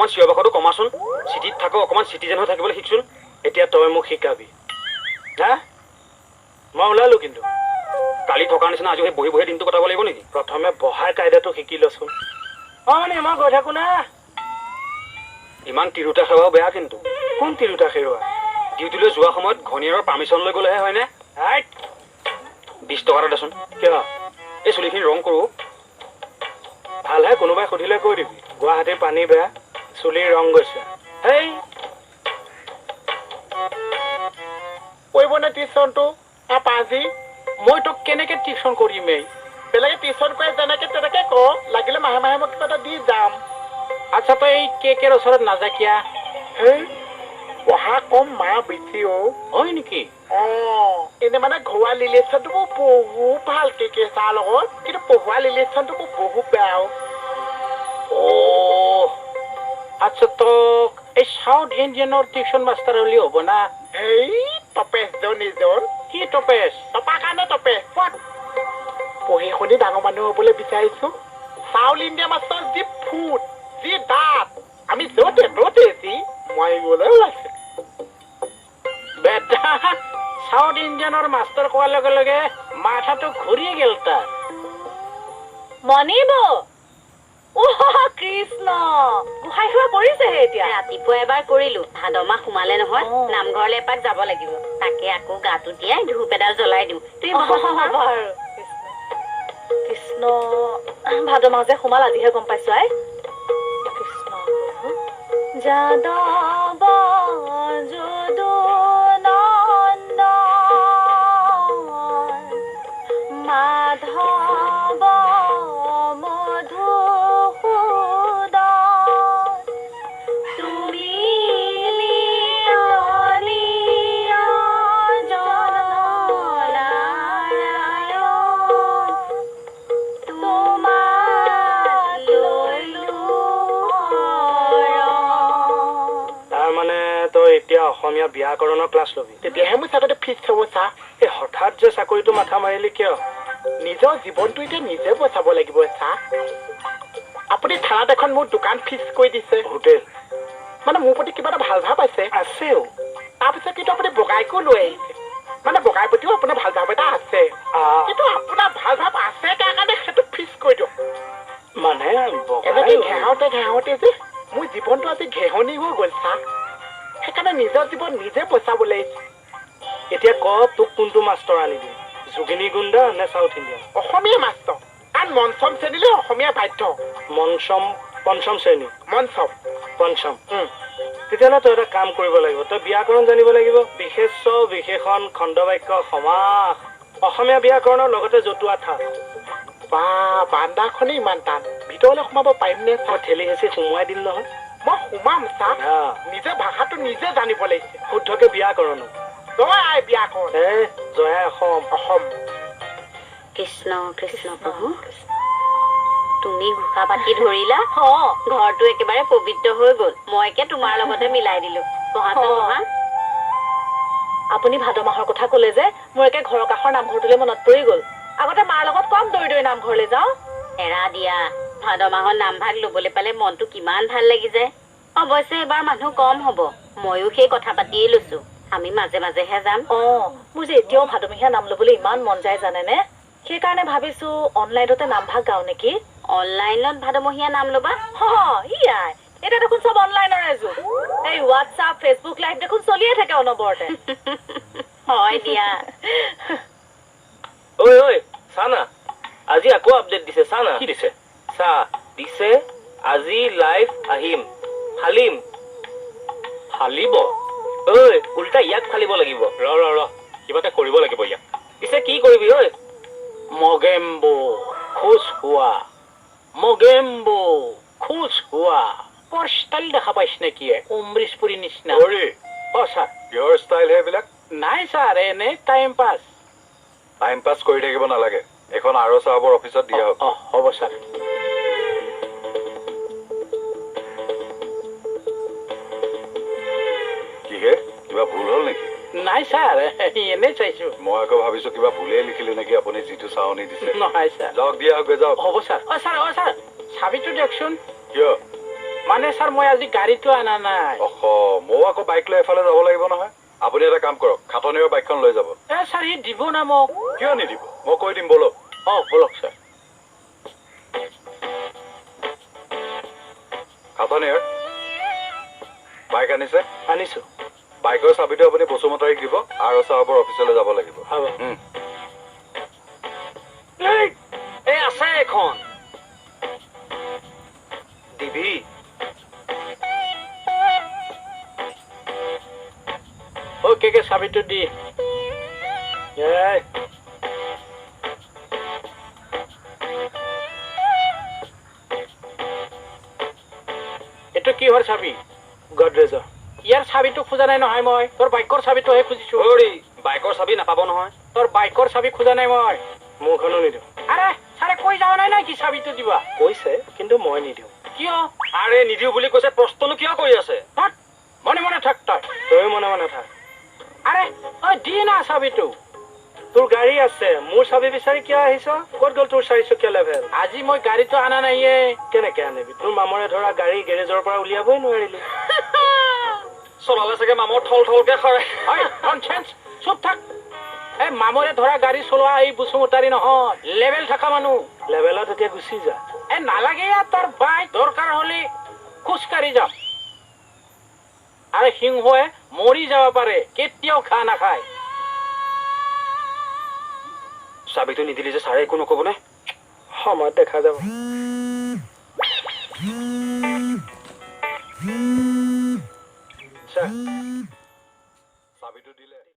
অকমান চিঞৰ বাখৰটো কমাচোন চিটিত থাকো অকমান চিটিজেন হৈ থাকিবলৈ শিকচোন এতিয়া তই মোক শিকাবি হা মই ওলালো কিন্তু কালি থকাৰ নিচিনা আজি বহি বহি দিনটো কটাব লাগিব নেকি প্ৰথমে বহাৰ কাইদাটো শিকি লচোন মানে মই গৈ থাকো না ইমান তিৰোতা সেৱাও বেয়া কিন্তু কোন তিৰোতা খেৰুৱা ডিউটিলৈ যোৱা সময়ত ঘনীয়াৰৰ পাৰ্মিশ্যন লৈ গ'লেহে হয়নে 20 টকা এটা দেচোন কিয় এই চুলিখিনি ৰং কৰোঁ ভালহে কোনোবাই সুধিলে কৈ দিবি গুৱাহাটীৰ পানী বেয়া চুলিৰ ৰং গৈছে হেই কৰিবনে টিউশ্যনটো পাঁচি মই তোক কেনেকে টিউশ্যন কৰিম এই বেলেগে টিউশ্যন কৰে যেনেকে তেনেকে ক লাগিলে মাহে মাহে মই কিবা এটা দি যাম আচ্ছা তই এই কেকৰ ওচৰত নাযাকিয়া হেই পঢ়া কম মা বেছি হয় নেকি এনে মানে ঘৰুৱা ৰিলেশ্যনটো মোৰ বহুত ভাল কেকে চাৰ লগত কিন্তু পঢ়োৱা ৰিলেশ্যনটো মোৰ বহুত বেয়া আচ্ছা তোক এই সাউথ ইণ্ডিয়ানৰ টিউশ্যন মাষ্টাৰ হ'লে হ'ব না হেই তপেশজন এইজন কি টপেছ টপাৰ কাৰণে তপেশ পঢ়ি শুনি ডাঙৰ মানুহ হ'বলৈ বিচাৰিছো চাউল ইণ্ডিয়া মাষ্টৰ যি ফুট যি দাঁত আমি য'তে ত'তে যি মাৰিবলৈ ওলাইছে বেটা সাউথ ইণ্ডিয়ানৰ মাষ্টাৰ কোৱাৰ লগে লগে মাথাটো ঘূৰি গেল তাৰ মনিব কৃষ্ণ গোসাঁই সেৱা কৰিছেহে এতিয়া ৰাতিপুৱা এবাৰ কৰিলো ভাদমাহ সোমালে নহয় নামঘৰলৈ এপাক যাব লাগিব তাকে আকৌ গাটো তিয়াই ধূপ এডাল জ্বলাই দিওঁ তুমি কৃষ্ণ ভাদ মাহ যে সোমাল আজিহে গম পাইছো আই কৃষ্ণ যাদৱ যদু নন্দন মাধৱ এতিয়া অসমীয়া ব্যাকৰণৰ ক্লাছ লবি তেতিয়াহে মোৰ চাকৰিটো ফিক্স হ'ব চা এই হঠাৎ যে চাকৰিটো মাথা মাৰিলি কিয় নিজৰ জীৱনটো এতিয়া নিজে বচাব লাগিব চা আপুনি থানাত এখন মোৰ দোকান ফিক্স কৰি দিছে হোটেল মানে মোৰ প্ৰতি কিবা এটা ভাল ভাৱ আছে আছেও তাৰপিছত কিন্তু আপুনি বগাইকো লৈ আহিছে মানে বগাই প্ৰতিও আপোনাৰ ভাল ভাৱ এটা আছে কিন্তু আপোনাৰ ভাল ভাৱ আছে কাৰণে সেইটো ফিক্স কৰি দিয়ক মানে এনেকে ঘেঁহতে যে মোৰ জীৱনটো আজি ঘেঁহনি হৈ গ'ল চা সেইকাৰণে নিজৰ জীৱন নিজে বচাবলৈ এতিয়া ক তোক কোনটো মাষ্টৰ আনি দিম যোগিনী গুণ্ডা নে চাউথ ইণ্ডিয়ান অসমীয়া মাষ্টৰ কাৰণ মঞ্চম শ্ৰেণীলৈ অসমীয়া বাধ্য পঞ্চম শ্ৰেণী পঞ্চম তেতিয়াহ'লে তই এটা কাম কৰিব লাগিব তই ব্যাকৰণ জানিব লাগিব বিশেষ্য বিশেষণ খণ্ডবাক্য সমাস অসমীয়া ব্যাকৰণৰ লগতে জতুৱা ঠাঁচ বা বান্দাখনে ইমান টান ভিতৰলৈ সোমাব পাৰিম নে মই ঠেলি হেঁচি সোমোৱাই দিম নহয় মই সোমাম চা নিজে ভাষাটো নিজে জানিব লাগিছে শুদ্ধকে ব্যাকৰণ জয় আই ব্যাকৰণ জয় অসম কৃষ্ণ কৃষ্ণ প্ৰভু তুমি ঘোষা পাতি ধৰিলা ঘৰটো একেবাৰে পবিত্ৰ হৈ গ'ল মই তোমাৰ লগতে মিলাই দিলো পঢ়া আপুনি ভাদ মাহৰ কথা ক'লে যে মোৰ একে ঘৰৰ কাষৰ নামঘৰটোলৈ মনত পৰি গ'ল আগতে মাৰ লগত কম দৌৰি নামঘৰলৈ যাওঁ এৰা দিয়া ভাদ মাহত নামভাগ ল'বলৈ পালে মনটো কিমান ভাল লাগি যায় অৱশ্যে এবাৰ মানুহ কম হ'ব ময়ো সেই কথা পাতিয়ে লৈছো আমি মাজে মাজেহে যাম মোৰ যে এতিয়াও ভাদমহীয়া নাম ল'বলৈ ইমান মন যায় জানেনে সেইকাৰণে ভাবিছো অনলাইনতে নামভাগ গাওঁ নেকি অনলাইনত ভাদমহীয়া নাম ল'বা ইয়াই এতিয়া দেখোন চব অনলাইনৰে যুগ এই হোৱাটছআপ ফেচবুক লাইভ দেখোন চলিয়ে থাকে অনবৰতে হয় দিয়া ঐ চানা আজি আকৌ আপডেট দিছে চানা কি দিছে চা দিছে আজি লাইভ আহিম ফালিম ফালিব ঐ উল্টা ইয়াক ফালিব লাগিব ৰ কিবা এটা কৰিব লাগিব ইয়াক পিছে কি কৰিবি ঐ মগেম্বো খোজ হোৱা বৰ ষ্টাইল দেখা পাইছ নেকি অমৃশ পুৰী নিচিনা ছাৰ কিহৰ ষ্টাইল হে এইবিলাক নাই ছাৰ এনে টাইম পাছ কৰি থাকিব নালাগে এখন আৰ চাহাবৰ অফিচত দিয়া হওক হ'ব ছাৰ কিহে কিবা ভুল হ'ল নেকি নাই ছাৰ এনেই চাইছো মই আকৌ ভাবিছো কিবা ভুলেই লিখিলো নেকি আপুনি যিটো চাৱনি দিছে নহয় ছাৰ যাওক দিয়া হওক যাওক হ'ব ছাৰ ছাৰ চাবিটো দিয়কচোন কিয় মানে ছাৰ মই আজি গাড়ীটো অনা নাই ময়ো আকৌ বাইক লৈ এফালে যাব লাগিব নহয় আপুনি এটা কাম কৰক খাটনিৰ বাইকখন লৈ যাব ছাৰ সি দিব না মোক কিয় নিদিব মই কৈ দিম বলক বলক ছাৰ খাটনিৰ বাইক আনিছে আনিছো বাইকৰ চাবিটো আপুনি বসুমতাৰীক দিব আৰু চাহাবৰ অফিচলৈ যাব লাগিব হ'ব এই আছে এখন দিবি কে চাবিটো দি এইটো কিহৰ চাবি গডৰেজৰ ইয়াৰ চাবিটো খোজা নাই নহয় মই তোৰ বাইকৰ চাবিটোহে খুজিছো বাইকৰ চাবি নাপাব নহয় তোৰ বাইকৰ চাবি খোজা নাই মই মোৰখনো নিদিওঁ আৰে ছাৰে কৈ যোৱা নাই কি চাবিটো দিবা কৈছে কিন্তু মই নিদিওঁ কিয় আৰে নিদিওঁ বুলি কৈছে প্ৰশ্ননো কিয় কৰি আছে মনে মনে থাক তই মনে মনে থাক আৰে দি না চাবিটো তোৰ গাড়ী আছে মোৰ চাবি বিচাৰি কিয় আহিছ ক'ত গ'ল তোৰ 4-চকীয়া লেভেল আজি মই গাড়ীটো আনা নাইয়ে কেনেকে আনিবি তোৰ মামৰে ধৰা গাড়ী গেৰেজৰ পৰা উলিয়াবই নোৱাৰিলি চলালে চাগে মামৰ থল থলকে সৰে চুপ থাক এই মামৰে ধৰা গাড়ী চলোৱা এই বসুমতাৰী নহয় লেভেল থকা মানুহ লেভেলত এতিয়া গুচি যা নালাগে তোৰ বাইক দৰকাৰ হলে খোজকাঢ়ি যাম আৰু সিংহে মৰি যাব পাৰে কেতিয়াও খা নাখায় চাবিটো নিদিলি যে ছাৰে একো নক'বনে সময়ত দেখা যাব